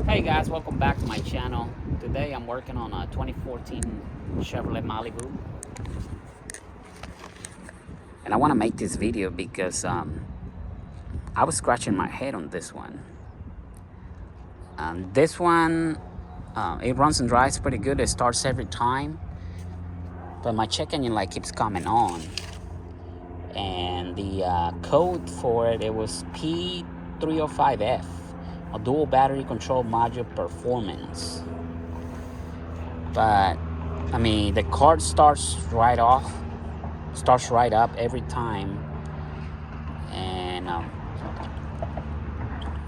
Hey guys, welcome back to my channel. Today I'm working on a 2014 Chevrolet Malibu. And I want to make this video because I was scratching my head on this one. This one, it runs and drives pretty good. It starts every time. But my check engine light keeps coming on. And the code for it was p305f. A dual battery control module performance. But I mean, the car starts right up every time, and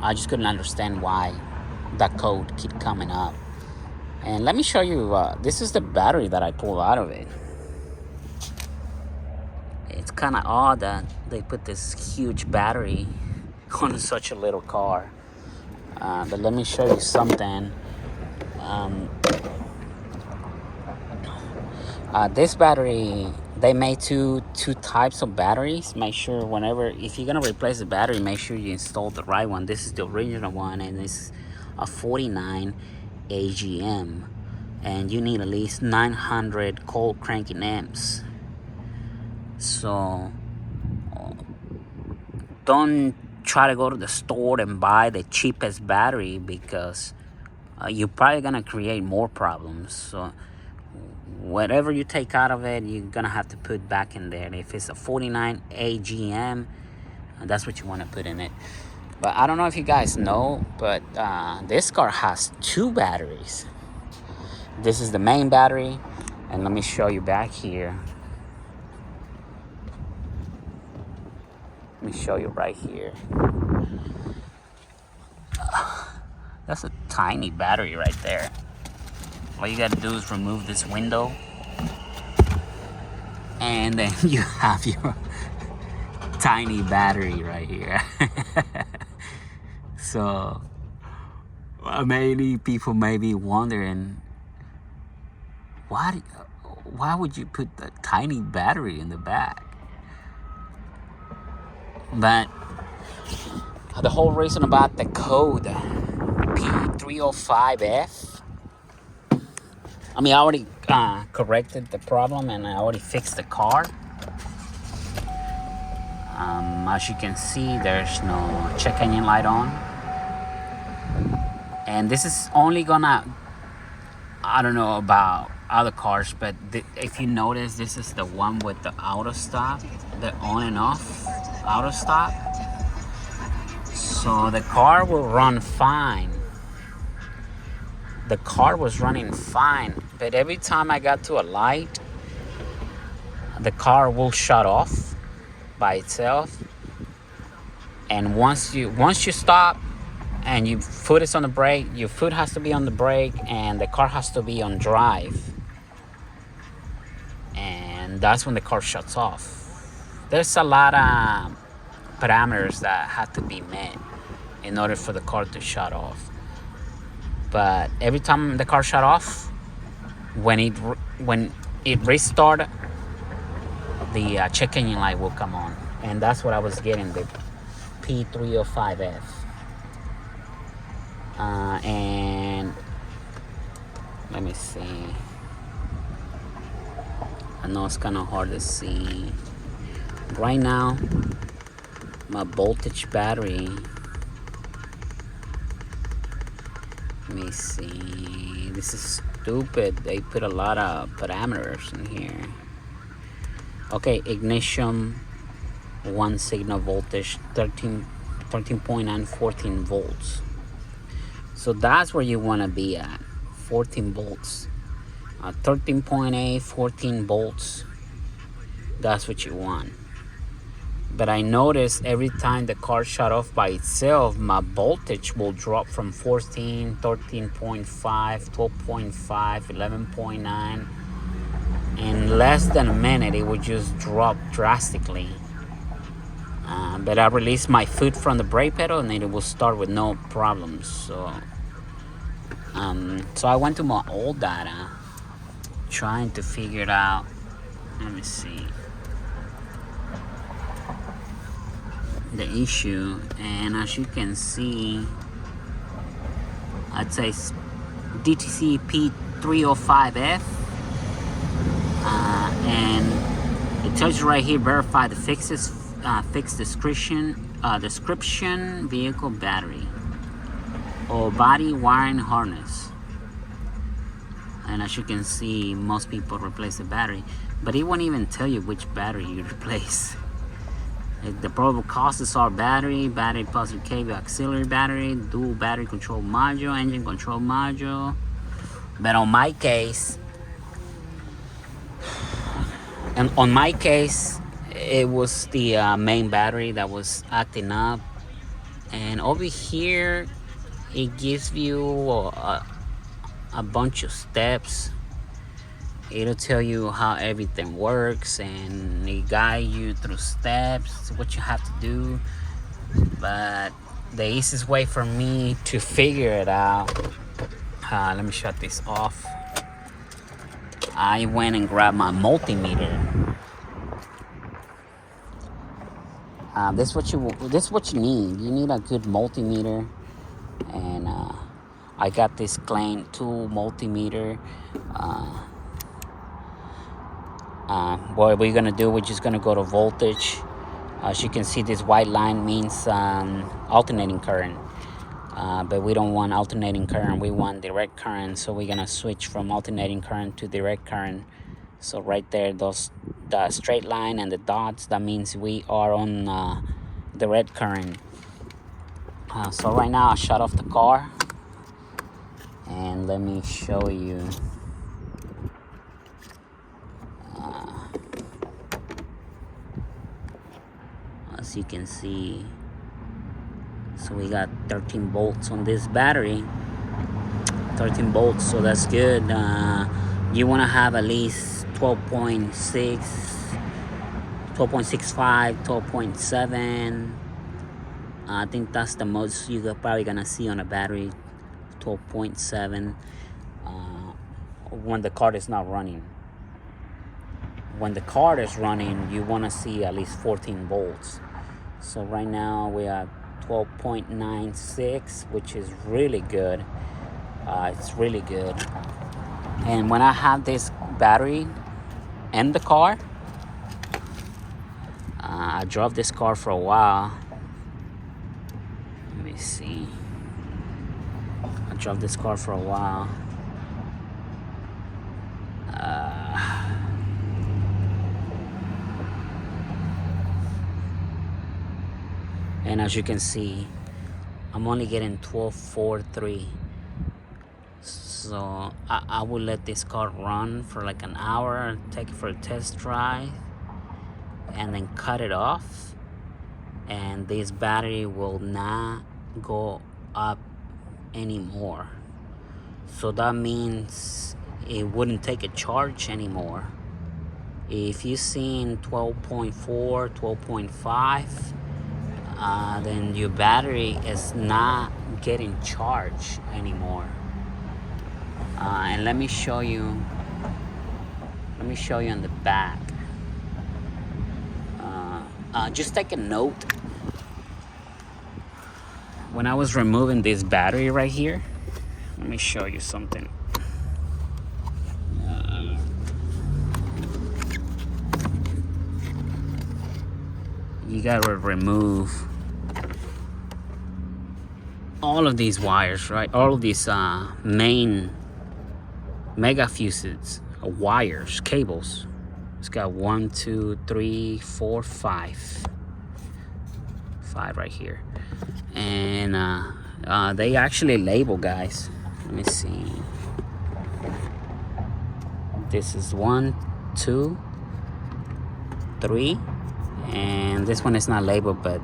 I just couldn't understand why that code keep coming up. And let me show you, this is the battery that I pulled out of it. It's kind of odd that they put this huge battery on such a little car. But let me show you something. This battery, they made two types of batteries. Make sure if you're gonna replace the battery, make sure you install the right one. This is the original one, and it's a 49 AGM, and you need at least 900 cold cranking amps. So don't try to go to the store and buy the cheapest battery, because you're probably gonna create more problems. So whatever you take out of it, you're gonna have to put back in there. And if it's a 49 AGM, that's what you want to put in it. But I don't know if you guys know, but this car has two batteries. This is the main battery, and let me show you back here. Let me show you right here. That's a tiny battery right there. All you gotta do is remove this window, and then you have your tiny battery right here. So many people may be wondering, why would you put the tiny battery in the back? But the whole reason about the code p305f, I mean, I already corrected the problem, and I already fixed the car. As you can see, there's no check engine light on. And this is only gonna, I don't know about other cars, but if you notice, this is the one with the auto stop, the on and off auto stop. So the car will run fine. The car was running fine, but every time I got to a light, the car will shut off by itself. And once you stop and your foot is on the brake, your foot has to be on the brake, and the car has to be on drive, and that's when the car shuts off. There's a lot of parameters that have to be met in order for the car to shut off. But every time the car shut off, when it restarted, the check engine light will come on, and that's what I was getting, the p305f. And let me see. I know it's kind of hard to see right now. My voltage battery. Let me see. This is stupid. They put a lot of parameters in here. Okay, ignition, one signal voltage, 13.9, 14 volts. So that's where you want to be at, 14 volts. 13.8, 14 volts. That's what you want. But I noticed every time the car shut off by itself, my voltage will drop from 14, 13.5, 12.5, 11.9. In less than a minute, it would just drop drastically. But I released my foot from the brake pedal, and it will start with no problems. So I went to my old data, trying to figure it out. Let me see the issue, and as you can see, It says DTC p305f, and it tells you right here, verify the fixes, fix description, vehicle battery or body wiring harness. And as you can see, most people replace the battery, but it won't even tell you which battery you replace. The probable causes are battery positive cable, auxiliary battery, dual battery control module, engine control module. But on my case, it was the main battery that was acting up. And over here, it gives you a bunch of steps. It'll tell you how everything works, and it guides you through steps, what you have to do. But the easiest way for me to figure it out, let me shut this off. I went and grabbed my multimeter. This is what you need. You need a good multimeter, and I got this Klein tool multimeter. What we're gonna do, we're just gonna go to voltage. As you can see, this white line means alternating current, but we don't want alternating current, we want direct current. So we're gonna switch from alternating current to direct current. So right there, the straight line and the dots, that means we are on direct current. So right now I shut off the car, and let me show you. As you can see, so we got 13 volts on this battery, 13 volts, so that's good. You want to have at least 12.6, 12.65, 12.7. I think that's the most you're probably gonna see on a battery, 12.7, when the car is not running. When the car is running, you want to see at least 14 volts. So right now we are 12.96, which is really good. It's really good. And when I have this battery in the car, I drove this car for a while. Let me see. I drove this car for a while. And as you can see, I'm only getting 12.43. So I will let this car run for like an hour, take it for a test drive, and then cut it off. And this battery will not go up anymore. So that means it wouldn't take a charge anymore. If you've seen 12.4, 12.5, then your battery is not getting charged anymore. And let me show you on the back. Just take a note. When I was removing this battery right here, let me show you something. You gotta remove all of these wires, right? All of these main mega fuses, wires, cables. It's got 1, 2, 3, 4, 5 right here. And they actually label, guys. Let me see. This is 1, 2, 3, and this one is not labeled, but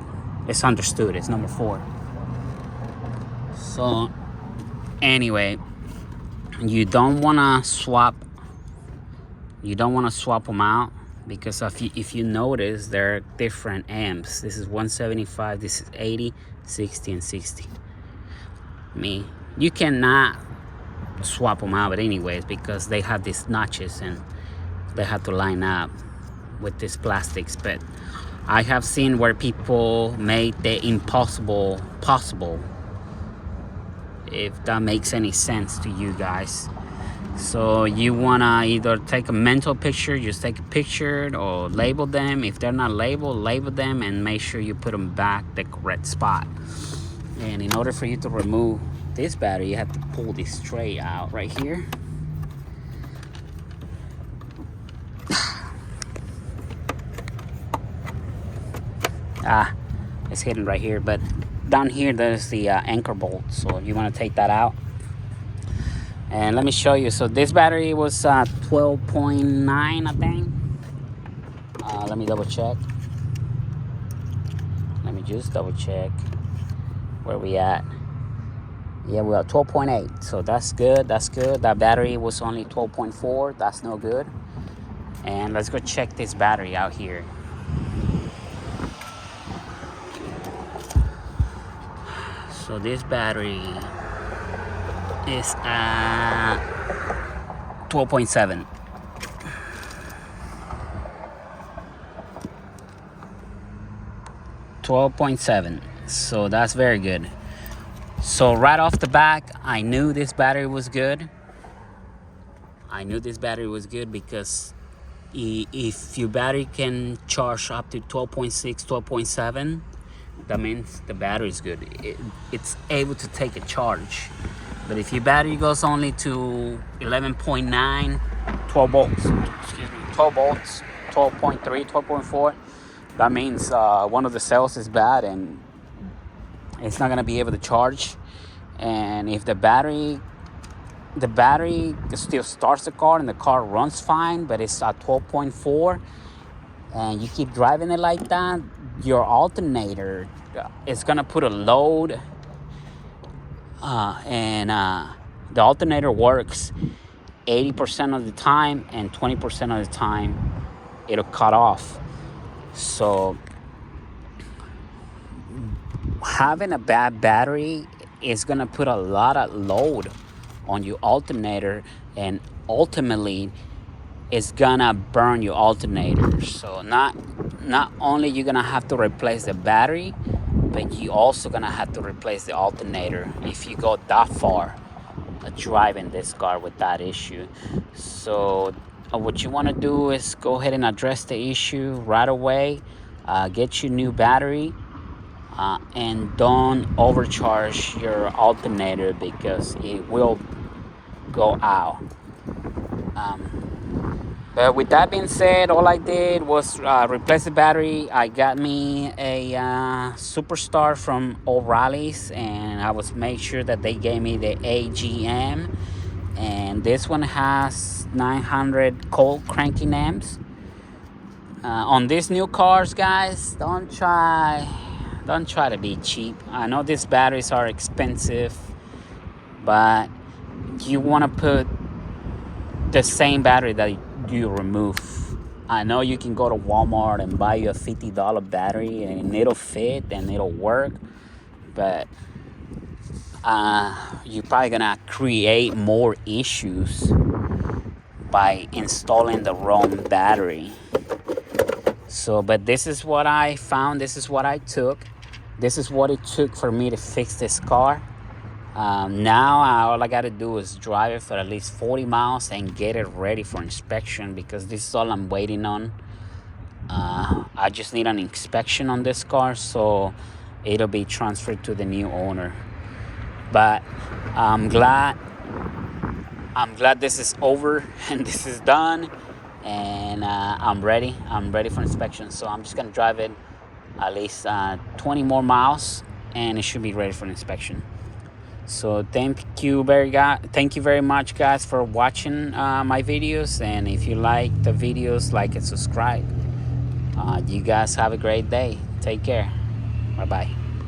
it's understood. It's number 4. So anyway, you don't want to swap them out, because if you notice, they're different amps. This is 175, this is 80, 60, and 60. You cannot swap them out, but anyways, because they have these notches and they have to line up with these plastics. But I have seen where people made the impossible possible, if that makes any sense to you guys. So you wanna either take a mental picture, just take a picture, or label them. If they're not labeled, label them and make sure you put them back the correct spot. And in order for you to remove this battery, you have to pull this tray out right here. It's hidden right here, but down here there's the anchor bolt, so you want to take that out. And let me show you. So this battery was 12.9, I think. Let me double check. Let me just double check where we at. Yeah, we are 12.8, so that's good. That's good. That battery was only 12.4. That's no good. And let's go check this battery out here. So this battery is at 12.7. So that's very good. So right off the back, I knew this battery was good. Because if your battery can charge up to 12.6, 12.7, that means the battery is good. It's able to take a charge. But if your battery goes only to 11.9, 12 volts, 12.3, 12.4, that means one of the cells is bad and it's not gonna be able to charge. And if the battery still starts the car and the car runs fine, but it's at 12.4, and you keep driving it like that, your alternator is gonna put a load, and the alternator works 80% of the time, and 20% of the time it'll cut off. So having a bad battery is gonna put a lot of load on your alternator, and ultimately it's gonna burn your alternator. So not only you're gonna have to replace the battery, but you also gonna have to replace the alternator if you go that far driving this car with that issue. So what you want to do is go ahead and address the issue right away. Get your new battery, and don't overcharge your alternator because it will go out. But with that being said, all I did was replace the battery. I got me a Superstar from O'Reilly's, and I was made sure that they gave me the AGM. And this one has 900 cold cranking amps. On these new cars, guys, don't try to be cheap. I know these batteries are expensive, but you want to put the same battery that you remove. I know you can go to Walmart and buy you a $50 battery and it'll fit and it'll work, but you're probably gonna create more issues by installing the wrong battery. So, but this is what I found. This is what I took. This is what it took for me to fix this car. Now all I gotta do is drive it for at least 40 miles and get it ready for inspection, because this is all I'm waiting on. I just need an inspection on this car, so it'll be transferred to the new owner. But I'm glad this is over and this is done, and I'm ready for inspection. So I'm just gonna drive it at least 20 more miles and it should be ready for inspection. So thank you very much, guys, for watching my videos. And if you like the videos, like and subscribe. You guys have a great day. Take care. Bye bye.